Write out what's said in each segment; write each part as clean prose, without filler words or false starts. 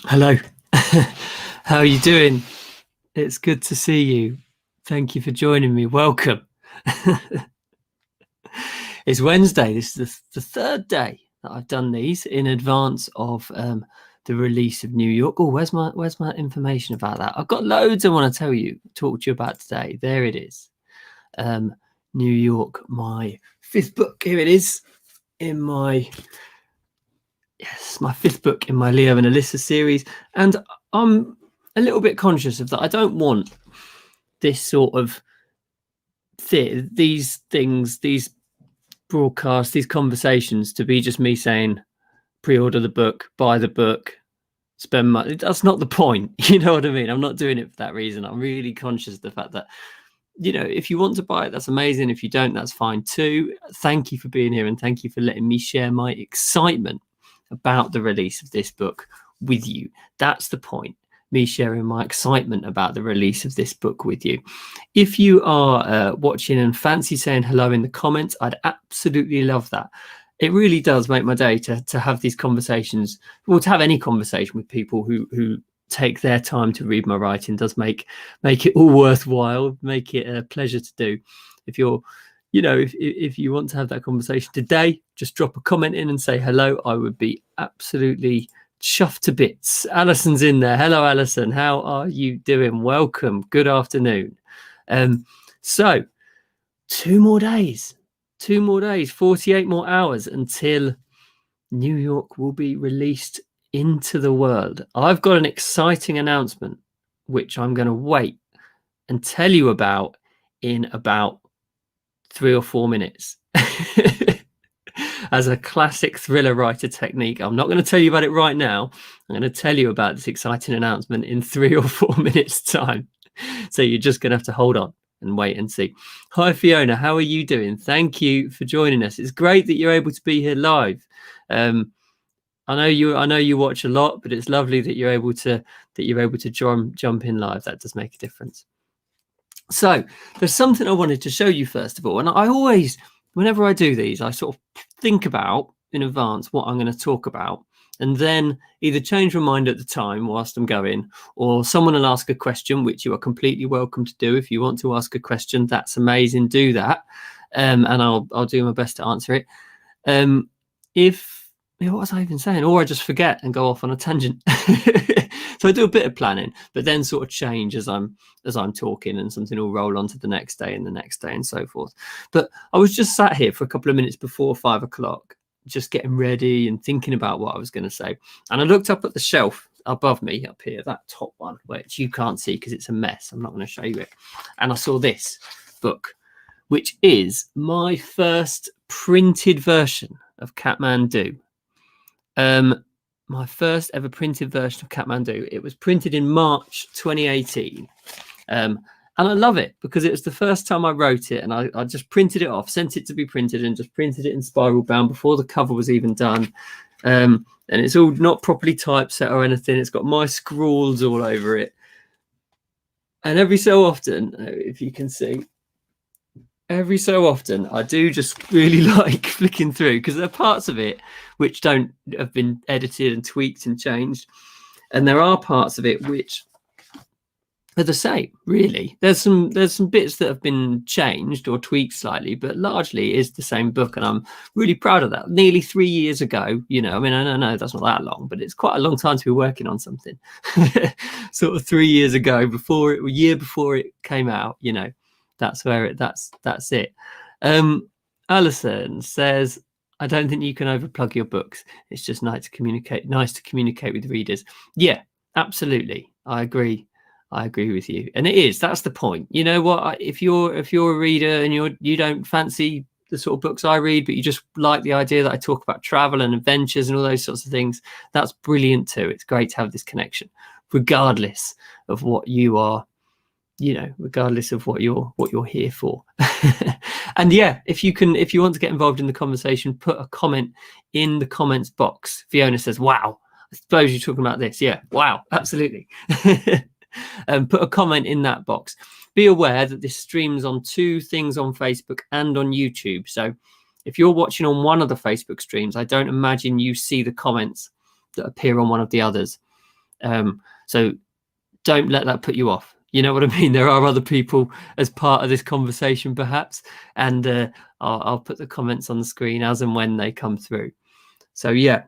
Hello. How are you doing? It's good to see you. Thank you for joining me. Welcome. It's Wednesday. This is the third day that I've done these in advance of the release of New York. Oh, where's my information about that? I've got loads I want to talk to you about today. There it is. New York, my fifth book. Here it is in my fifth book in my Leo and Allissa series, and I'm a little bit conscious of that. I don't want this sort of these things, these broadcasts, these conversations to be just me saying, pre-order the book, buy the book, spend money. That's not the point. You know what I mean? I'm not doing it for that reason. I'm really conscious of the fact that, if you want to buy it, that's amazing. If you don't, that's fine too. Thank you for being here, and thank you for letting me share my excitement about the release of this book with you. That's the point. Me sharing my excitement about the release of this book with you. If you are watching and fancy saying hello in the comments, I'd absolutely love that. It really does make my day to have these conversations, or to have any conversation with people who take their time to read my writing. Does make it all worthwhile, make it a pleasure to do. If you're if you want to have that conversation today, just drop a comment in and say hello. I would be absolutely chuffed to bits. Allison's in there. Hello, Allison. How are you doing? Welcome. Good afternoon. So 2 more days, 48 more hours until New York will be released into the world. I've got an exciting announcement, which I'm going to wait and tell you about in about 3 or 4 minutes. As a classic thriller writer technique, I'm not going to tell you about it right now. I'm going to tell you about this exciting announcement in 3 or 4 minutes time. So you're just going to have to hold on and wait and see. Hi Fiona, how are you doing? Thank you for joining us. It's great that you're able to be here live. I know you watch a lot, but it's lovely that you're able to jump in live. That does make a difference. So there's something I wanted to show you first of all, and I always, whenever I do these, I sort of think about in advance what I'm going to talk about, and then either change my mind at the time whilst I'm going, or someone will ask a question, which you are completely welcome to do. If you want to ask a question, that's amazing, do that, and I'll do my best to answer it. What was I even saying? Or I just forget and go off on a tangent. So I do a bit of planning, but then sort of change as I'm talking, and something will roll on to the next day and the next day and so forth. But I was just sat here for a couple of minutes before 5 o'clock, just getting ready and thinking about what I was going to say. And I looked up at the shelf above me up here, that top one, which you can't see because it's a mess. I'm not going to show you it. And I saw this book, which is my first printed version of Kathmandu. My first ever printed version of Kathmandu. It was printed in March 2018. And I love it because it was the first time I wrote it, and I just printed it off, sent it to be printed, and just printed it in spiral bound before the cover was even done. And it's all not properly typeset or anything. It's got my scrawls all over it. And every so often, if you can see, every so often I do just really like flicking through, because there are parts of it which don't have been edited and tweaked and changed, and there are parts of it which are the same. Really, there's some bits that have been changed or tweaked slightly, but largely is the same book, and I'm really proud of that. Nearly 3 years ago, I mean, I know that's not that long, but it's quite a long time to be working on something. Sort of 3 years ago, a year before it came out, that's it. Allison says, I don't think you can overplug your books. It's just nice to communicate with readers. Yeah, absolutely. I agree with you. And it is, that's the point. You know what? If you're a reader and you don't fancy the sort of books I read, but you just like the idea that I talk about travel and adventures and all those sorts of things, that's brilliant too. It's great to have this connection, regardless of what you are, regardless of what you're here for. And yeah, if you want to get involved in the conversation, put a comment in the comments box. Fiona says, wow, I suppose you're talking about this. Yeah, wow, absolutely. Put a comment in that box. Be aware that this streams on 2 things, on Facebook and on YouTube. So if you're watching on one of the Facebook streams, I don't imagine you see the comments that appear on one of the others. So don't let that put you off. You know what I mean? There are other people as part of this conversation, perhaps, and I'll put the comments on the screen as and when they come through. So yeah,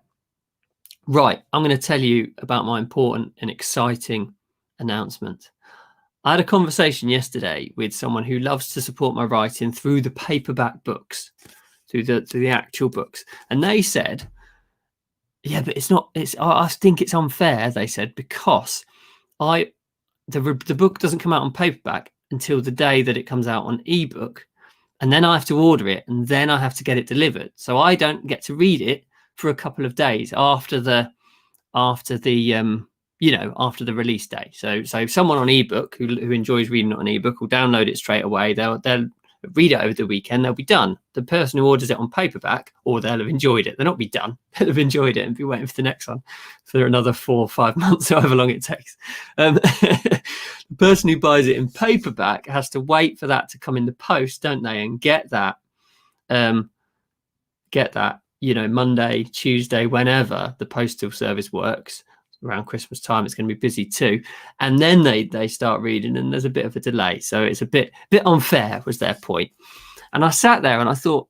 right. I'm going to tell you about my important and exciting announcement. I had a conversation yesterday with someone who loves to support my writing through the paperback books, through the actual books, and they said, yeah, but it's not. I think it's unfair. They said, because the book doesn't come out on paperback until the day that it comes out on ebook, and then I have to order it, and then I have to get it delivered. So I don't get to read it for a couple of days after the after the release day. So someone on ebook who enjoys reading it on ebook will download it straight away. They'll read it over the weekend. They'll be done. The person who orders it on paperback, or they'll have enjoyed it. They'll not be done. They'll have enjoyed it and be waiting for the next one for another 4 or 5 months, however long it takes. The person who buys it in paperback has to wait for that to come in the post, don't they? And get that, Monday, Tuesday, whenever the postal service works. Around Christmas time, it's going to be busy too, and then they start reading, and there's a bit of a delay, so it's a bit unfair, was their point. And I sat there and I thought,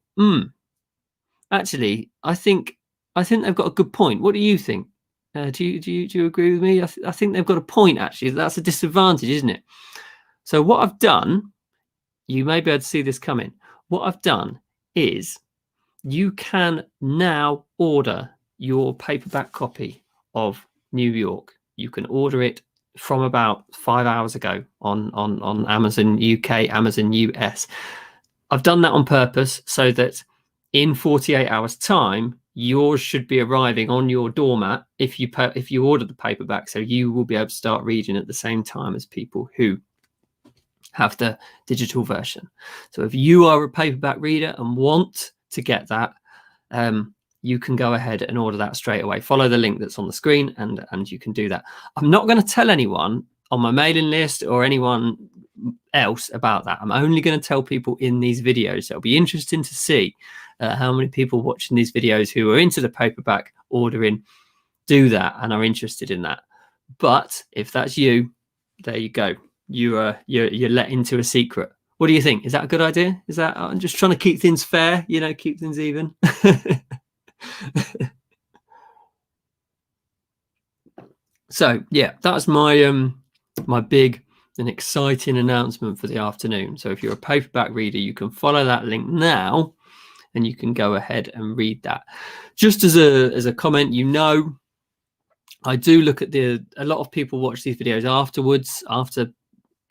actually, I think they've got a good point. What do you think? Do you agree with me? I think they've got a point. Actually, that's a disadvantage, isn't it? So what I've done, you may be able to see this coming. What I've done is, you can now order your paperback copy of New York. You can order it from about 5 hours ago on Amazon UK, Amazon US. I've done that on purpose so that in 48 hours time, yours should be arriving on your doormat if you order the paperback, so you will be able to start reading at the same time as people who have the digital version. So if you are a paperback reader and want to get that, you can go ahead and order that straight away. Follow the link that's on the screen and you can do that. I'm not going to tell anyone on my mailing list or anyone else about that. I'm only going to tell people in these videos. It'll be interesting to see how many people watching these videos who are into the paperback ordering do that and are interested in that. But if that's you, there you go. You're let into a secret. What do you think? Is that a good idea? Is that, I'm just trying to keep things fair, keep things even. So yeah, that's my my big and exciting announcement for the afternoon. So if you're a paperback reader, you can follow that link now and you can go ahead and read that. Just as a comment, I do look at a lot of people watch these videos afterwards, after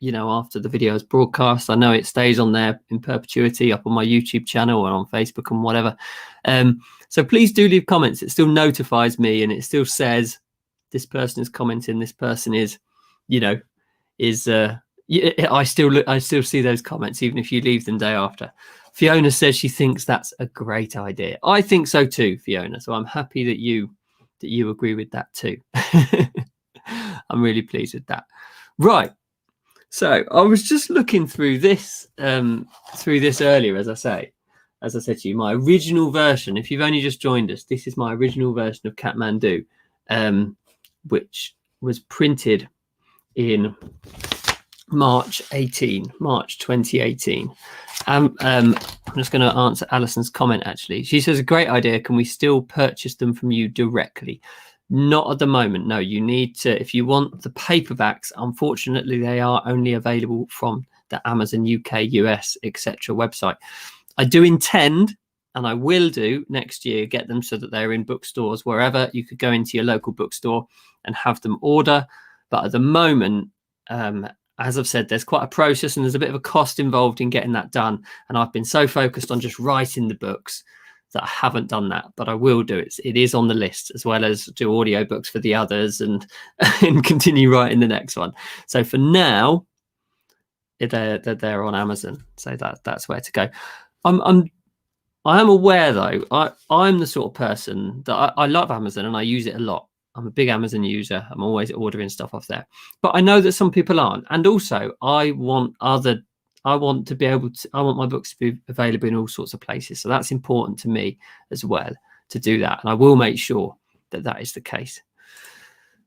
the video is broadcast. I know it stays on there in perpetuity up on my YouTube channel and on Facebook and whatever. So please do leave comments. It still notifies me and it still says this person is commenting, this person is, I still see those comments even if you leave them day after. Fiona says she thinks that's a great idea. I think so too, Fiona. So I'm happy that you agree with that too. I'm really pleased with that. Right. So I was just looking through this earlier, as I said to you, my original version. If you've only just joined us, this is my original version of Kathmandu, which was printed in March 2018. I'm just going to answer Alison's comment. Actually, she says, a great idea. Can we still purchase them from you directly? Not at the moment. No, you need to, if you want the paperbacks, unfortunately, they are only available from the Amazon UK, US, etc. website. I do intend, and I will do next year, get them so that they're in bookstores wherever. You could go into your local bookstore and have them order. But at the moment, as I've said, there's quite a process and there's a bit of a cost involved in getting that done. And I've been so focused on just writing the books that I haven't done that, but I will do it. It is on the list, as well as do audiobooks for the others and continue writing the next one. So for now, they're on Amazon. So that's where to go. I am aware though, I'm the sort of person that I love Amazon and I use it a lot. I'm a big Amazon user. I'm always ordering stuff off there, but I know that some people aren't. And also I want my books to be available in all sorts of places. So that's important to me as well, to do that. And I will make sure that that is the case.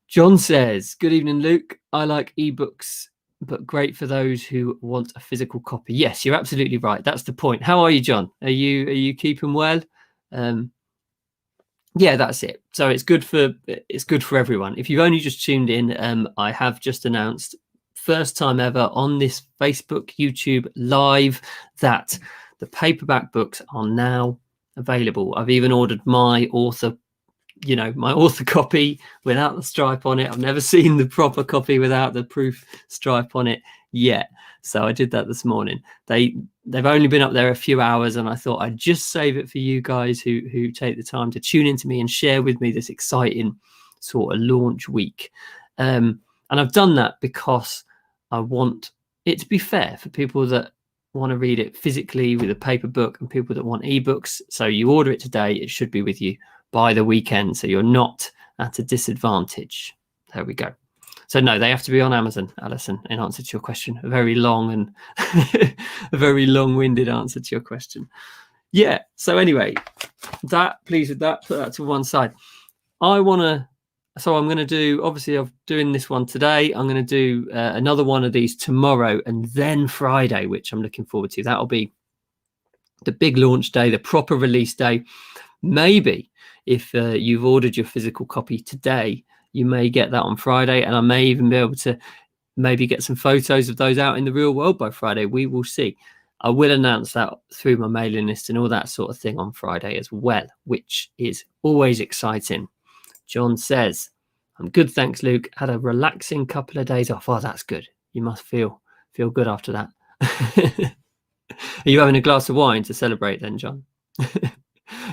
John says, good evening, Luke. I like ebooks, but great for those who want a physical copy. Yes, you're absolutely right. That's the point. How are you, John? Are you keeping well? Yeah, that's it. So it's good for everyone. If you've only just tuned in, I have just announced, first time ever on this Facebook, YouTube live, that the paperback books are now available. I've even ordered my author copy without the stripe on it. I've never seen the proper copy without the proof stripe on it yet. So I did that this morning. They've only been up there a few hours, and I thought I'd just save it for you guys who take the time to tune into me and share with me this exciting sort of launch week. And I've done that because I want it to be fair for people that want to read it physically with a paper book and people that want ebooks. So you order it today, it should be with you by the weekend, so you're not at a disadvantage. There we go. So no, they have to be on Amazon, Alison, in answer to your question. A very long and a very long-winded answer to your question. Yeah, so anyway, pleased with that, put that to one side. I'm going to do, obviously I'm doing this one today. I'm going to do another one of these tomorrow and then Friday, which I'm looking forward to. That'll be the big launch day, the proper release day. Maybe if you've ordered your physical copy today, you may get that on Friday, and I may even be able to maybe get some photos of those out in the real world by Friday. We will see. I will announce that through my mailing list and all that sort of thing on Friday as well, which is always exciting. John says, I'm good, thanks, Luke. Had a relaxing couple of days off. Oh, that's good. You must feel good after that. Are you having a glass of wine to celebrate then, John?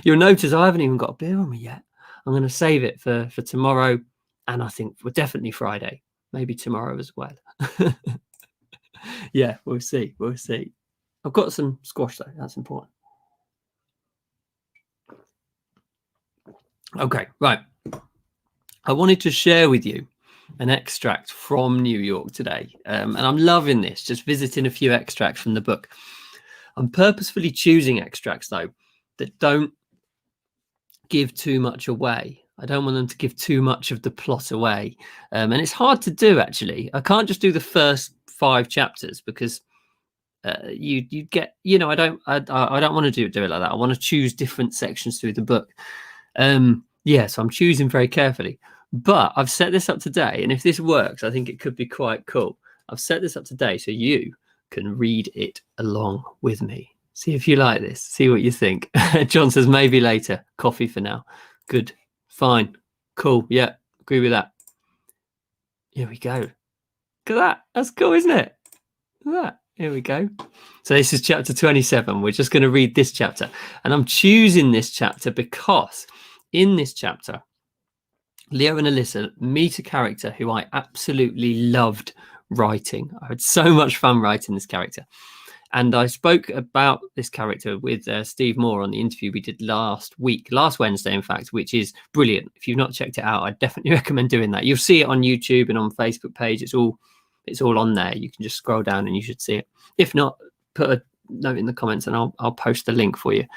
You'll notice I haven't even got a beer on me yet. I'm going to save it for tomorrow, and I think we're definitely Friday, maybe tomorrow as well. Yeah, we'll see. I've got some squash though. That's important. Okay, right. I wanted to share with you an extract from New York today, and I'm loving this, just visiting a few extracts from the book. I'm purposefully choosing extracts though that don't give too much away. I don't want them to give too much of the plot away, and it's hard to do, actually. I can't just do the first 5 chapters because you get, I don't want to do it like that. I want to choose different sections through the book. So I'm choosing very carefully, but I've set this up today, and if this works, I think it could be quite cool. I've set this up today so you can read it along with me. See if you like this. See what you think. John says maybe later. Coffee for now. Good. Fine. Cool. Yeah. Agree with that. Here we go. Look at that. That's cool, isn't it? Look at that. Here we go. So this is chapter 27. We're just going to read this chapter. And I'm choosing this chapter because in this chapter, Leo and Allissa meet a character who I absolutely loved writing. I had so much fun writing this character. And I spoke about this character with Steve Moore on the interview we did last Wednesday, in fact, which is brilliant. If you've not checked it out, I definitely recommend doing that. You'll see it on YouTube and on Facebook page. It's all on there. You can just scroll down and you should see it. If not, put a note in the comments and I'll post the link for you.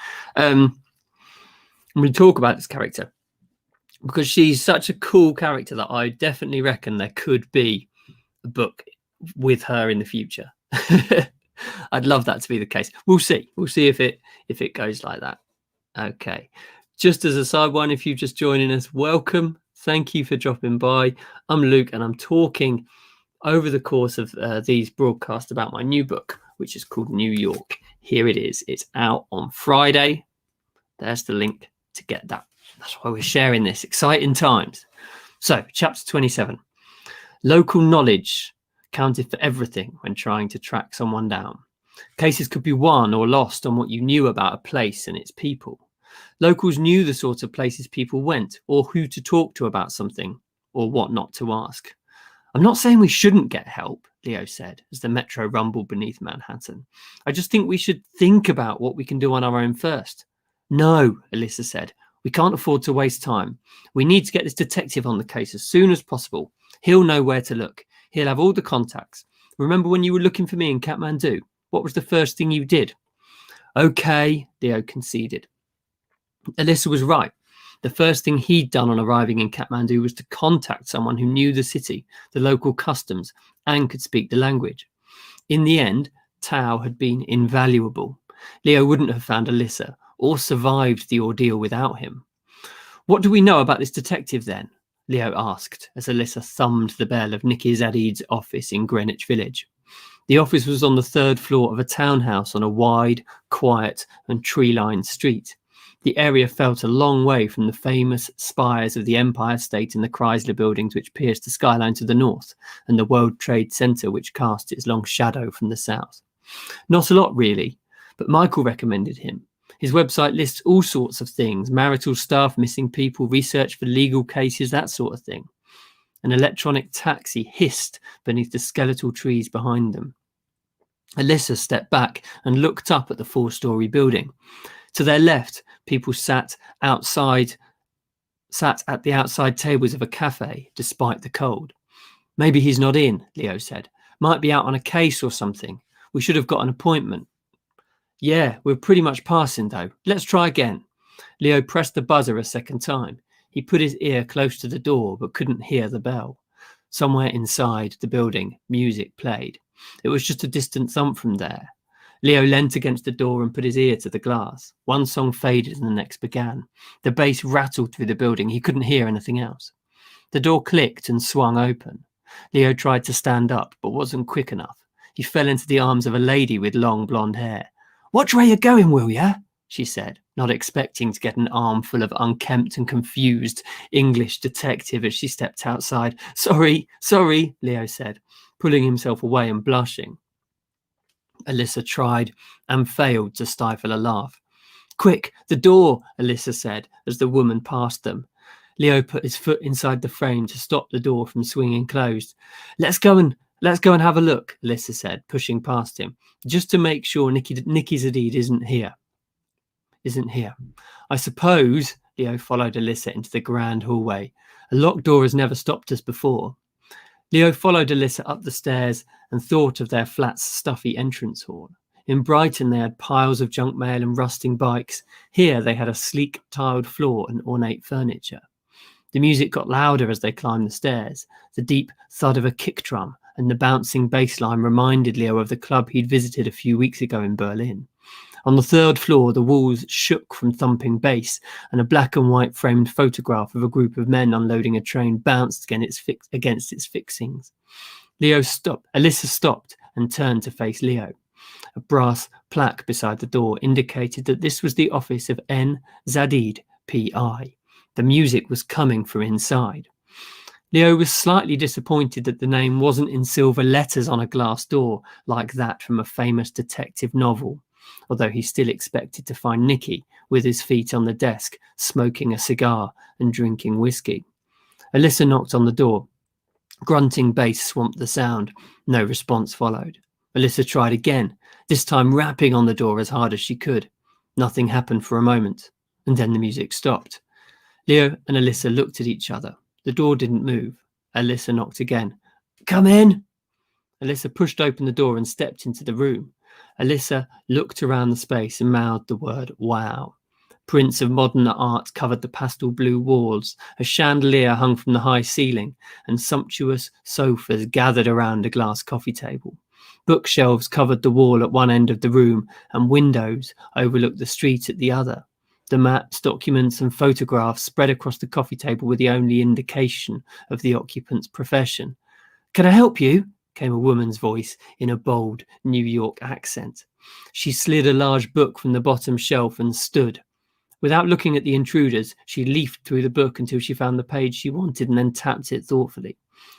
We talk about this character because she's such a cool character that I definitely reckon there could be a book with her in the future. I'd love that to be the case. We'll see if it goes like that. Okay, just as a side one, if you're just joining us, welcome. Thank you for dropping by. I'm Luke, and I'm talking over the course of these broadcasts about my new book, which is called New York. Here it is. It's out on Friday. There's the link to get that. That's why we're sharing this. Exciting times. So, chapter 27. Local knowledge counted for everything when trying to track someone down. Cases could be won or lost on what you knew about a place and its people. Locals knew the sort of places people went, or who to talk to about something, or what not to ask. I'm not saying we shouldn't get help, Leo said, as the metro rumbled beneath Manhattan. I just think we should think about what we can do on our own first. No, Allissa said. We can't afford to waste time. We need to get this detective on the case as soon as possible. He'll know where to look. He'll have all the contacts. Remember when you were looking for me in Kathmandu? What was the first thing you did? Okay, Leo conceded. Allissa was right. The first thing he'd done on arriving in Kathmandu was to contact someone who knew the city, the local customs, and could speak the language. In the end, Tao had been invaluable. Leo wouldn't have found Allissa or survived the ordeal without him. What do we know about this detective then? Leo asked as Allissa thumbed the bell of Niki Zadid's office in Greenwich Village. The office was on the third floor of a townhouse on a wide, quiet and tree-lined street. The area felt a long way from the famous spires of the Empire State and the Chrysler buildings which pierced the skyline to the north, and the World Trade Center which cast its long shadow from the south. Not a lot really, but Michael recommended him. His website lists all sorts of things: marital stuff, missing people, research for legal cases, that sort of thing. An electronic taxi hissed beneath the skeletal trees behind them. Allissa stepped back and looked up at the 4-story building. To their left, people sat at the outside tables of a cafe, despite the cold. Maybe he's not in, Leo said. Might be out on a case or something. We should have got an appointment. Yeah, we're pretty much passing though. Let's try again. Leo pressed the buzzer a second time. He put his ear close to the door, but couldn't hear the bell. Somewhere inside the building, music played. It was just a distant thump from there. Leo leant against the door and put his ear to the glass. One song faded and the next began. The bass rattled through the building. He couldn't hear anything else. The door clicked and swung open. Leo tried to stand up, but wasn't quick enough. He fell into the arms of a lady with long blonde hair. "Watch where you're going, will ya?" she said, not expecting to get an armful of unkempt and confused English detective as she stepped outside. Sorry, Leo said, pulling himself away and blushing. Allissa tried and failed to stifle a laugh. "Quick, the door," Allissa said as the woman passed them. Leo put his foot inside the frame to stop the door from swinging closed. Let's go and have a look," Allissa said, pushing past him, "just to make sure Niki Zadid isn't here. I suppose." Leo followed Allissa into the grand hallway. "A locked door has never stopped us before." Leo followed Allissa up the stairs and thought of their flat's stuffy entrance hall. In Brighton, they had piles of junk mail and rusting bikes. Here, they had a sleek tiled floor and ornate furniture. The music got louder as they climbed the stairs. The deep thud of a kick drum and the bouncing bass line reminded Leo of the club he'd visited a few weeks ago in Berlin. On the third floor, the walls shook from thumping bass, and a black and white framed photograph of a group of men unloading a train bounced against its fixings. Allissa stopped and turned to face Leo. A brass plaque beside the door indicated that this was the office of N. Zadid, P.I. The music was coming from inside. Leo was slightly disappointed that the name wasn't in silver letters on a glass door like that from a famous detective novel, although he still expected to find Niki with his feet on the desk, smoking a cigar and drinking whiskey. Allissa knocked on the door. Grunting bass swamped the sound. No response followed. Allissa tried again, this time rapping on the door as hard as she could. Nothing happened for a moment, and then the music stopped. Leo and Allissa looked at each other. The door didn't move. Allissa knocked again. "Come in!" Allissa pushed open the door and stepped into the room. Allissa looked around the space and mouthed the word "wow." Prints of modern art covered the pastel blue walls. A chandelier hung from the high ceiling, and sumptuous sofas gathered around a glass coffee table. Bookshelves covered the wall at one end of the room, and windows overlooked the street at the other. The maps, documents, and photographs spread across the coffee table were the only indication of the occupant's profession. "Can I help you?" came a woman's voice in a bold New York accent. She slid a large book from the bottom shelf and stood. Without looking at the intruders, she leafed through the book until she found the page she wanted and then tapped it thoughtfully.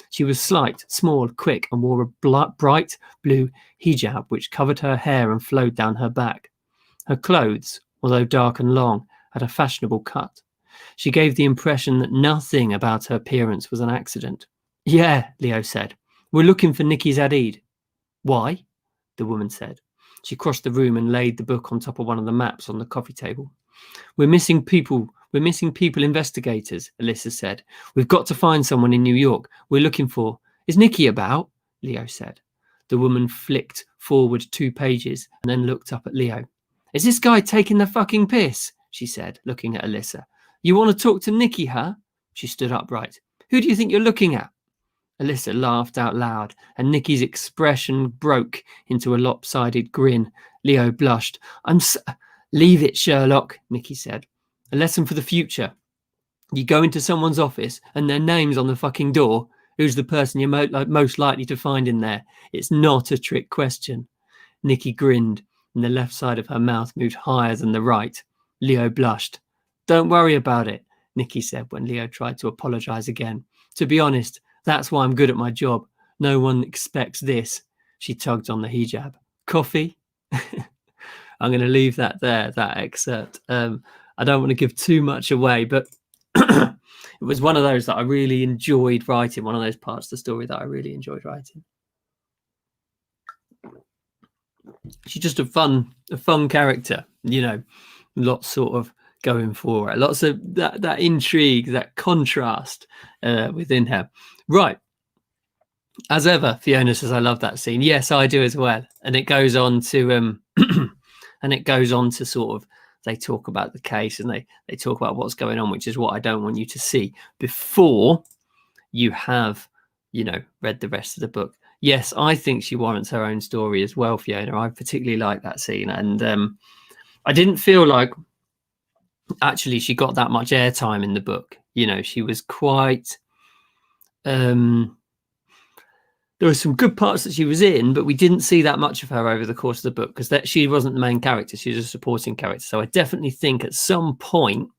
She was slight, small, quick, and wore a bright blue hijab which covered her hair and flowed down her back. Her clothes, although dark and long, had a fashionable cut. She gave the impression that nothing about her appearance was an accident. "Yeah," Leo said. "We're looking for Niki Zadid." "Why?" the woman said. She crossed the room and laid the book on top of one of the maps on the coffee table. We're missing people investigators," Allissa said. "We've got to find someone in New York. We're looking for..." "Is Niki about?" Leo said. The woman flicked forward 2 pages and then looked up at Leo. "Is this guy taking the fucking piss?" she said, looking at Allissa. You want to talk to Niki, huh? She stood upright. Who do you think you're looking at? Allissa laughed out loud, and Niki's expression broke into a lopsided grin. Leo blushed. Leave it, Sherlock, Niki said. A lesson for the future. You go into someone's office and their name's on the fucking door. Who's the person you're most likely to find in there? It's not a trick question. Niki grinned, and the left side of her mouth moved higher than the right. Leo blushed. Don't worry about it, Niki said when Leo tried to apologize again. To be honest, that's why I'm good at my job. No one expects this. She tugged on the hijab. Coffee? I'm going to leave that there, that excerpt. I don't want to give too much away, but it was one of those that I really enjoyed writing, one of those parts of the story that I really enjoyed writing. She's just a fun character, you know, lots sort of going for it, lots of that intrigue, that contrast within her. Right. As ever, Fiona says, I love that scene. Yes, I do as well. And it goes on to sort of, they talk about the case and they talk about what's going on, which is what I don't want you to see before you have, you know, read the rest of the book. Yes, I think she warrants her own story as well, Fiona. I particularly like that scene. And I didn't feel like actually she got that much airtime in the book. You know, she was quite... there were some good parts that she was in, but we didn't see that much of her over the course of the book because she wasn't the main character. She was a supporting character. So I definitely think at some point,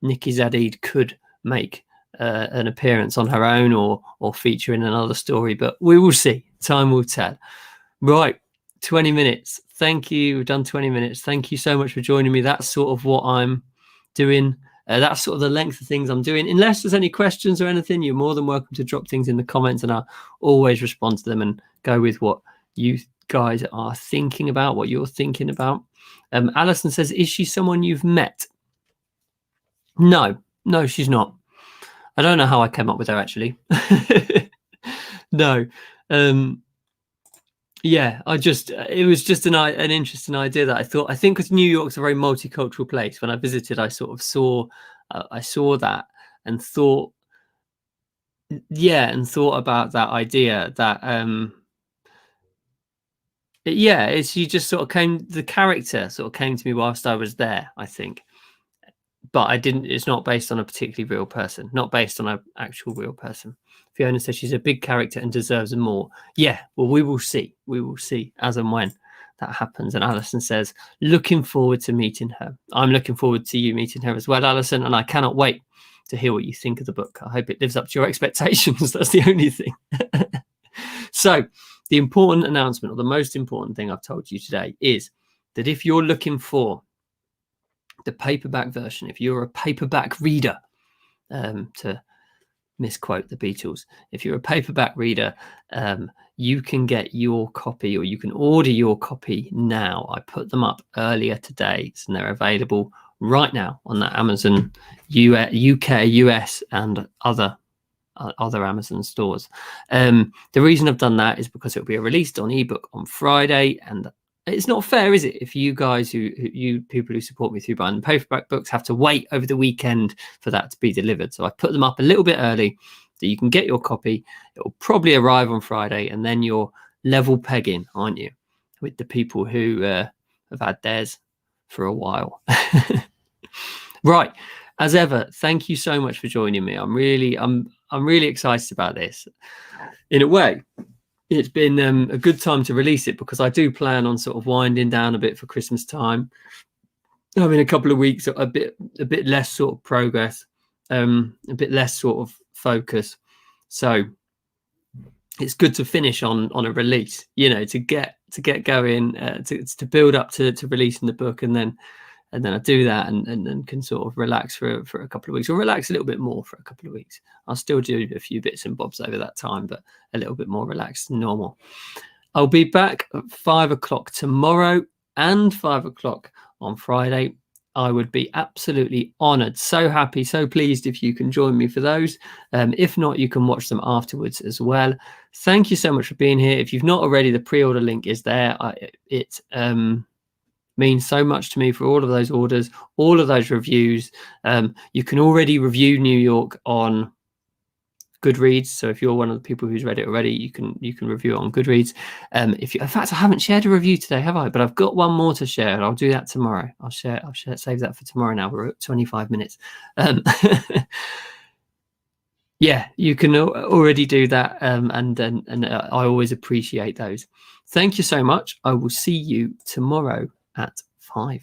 Niki Zadid could make an appearance on her own or feature in another story, but we will see. Time will tell. Right, 20 minutes. Thank you. We've done 20 minutes. Thank you so much for joining me. That's sort of what I'm doing. That's sort of the length of things I'm doing. Unless there's any questions or anything, you're more than welcome to drop things in the comments and I'll always respond to them and go with what you guys are thinking about, what you're thinking about. Alison says, is she someone you've met? No, she's not. I don't know how I came up with her, actually. No. Yeah, it was just an interesting idea that I think because New York's a very multicultural place. When I visited, I sort of saw that and thought, and thought about that idea that, you just sort of the character sort of came to me whilst I was there, I think. But it's not based on a particularly real person, not based on an actual real person. Fiona says she's a big character and deserves more. Yeah, well, we will see. We will see as and when that happens. And Alison says, looking forward to meeting her. I'm looking forward to you meeting her as well, Alison, and I cannot wait to hear what you think of the book. I hope it lives up to your expectations. That's the only thing. So the important announcement, or the most important thing I've told you today, is that if you're looking for the paperback version, if you're a paperback reader, to misquote the Beatles, if you're a paperback reader, you can get your copy, or you can order your copy now. I put them up earlier today, and they're available right now on that Amazon UK, US, and other Amazon stores. The reason I've done that is because it'll be released on ebook on Friday, and it's not fair, is it, if you guys you people who support me through buying the paperback books have to wait over the weekend for that to be delivered. So I put them up a little bit early so you can get your copy. It will probably arrive on Friday, and then you're level pegging, aren't you, with the people who have had theirs for a while. Right, as ever, thank you so much for joining me. I'm really excited about this. In a way, it's been a good time to release it because I do plan on sort of winding down a bit for Christmas time. I mean, a couple of weeks, a bit less sort of progress, a bit less sort of focus. So it's good to finish on a release, you know, to get going, to build up to releasing the book, and then I do that and can sort of relax for a couple of weeks, or relax a little bit more for a couple of weeks. I'll still do a few bits and bobs over that time, but a little bit more relaxed than normal. I'll be back at 5 o'clock tomorrow and 5 o'clock on Friday. I would be absolutely honoured, so happy, so pleased if you can join me for those. If not, you can watch them afterwards as well. Thank you so much for being here. If you've not already, the pre-order link is there. means so much to me for all of those orders, all of those reviews. You can already review New York on Goodreads. So if you're one of the people who's read it already, you can review it on Goodreads. If you, in fact, I haven't shared a review today, have I? But I've got one more to share, and I'll do that tomorrow. I'll save that for tomorrow. Now we're at 25 minutes. Yeah, you can already do that, and I always appreciate those. Thank you so much. I will see you tomorrow at 5.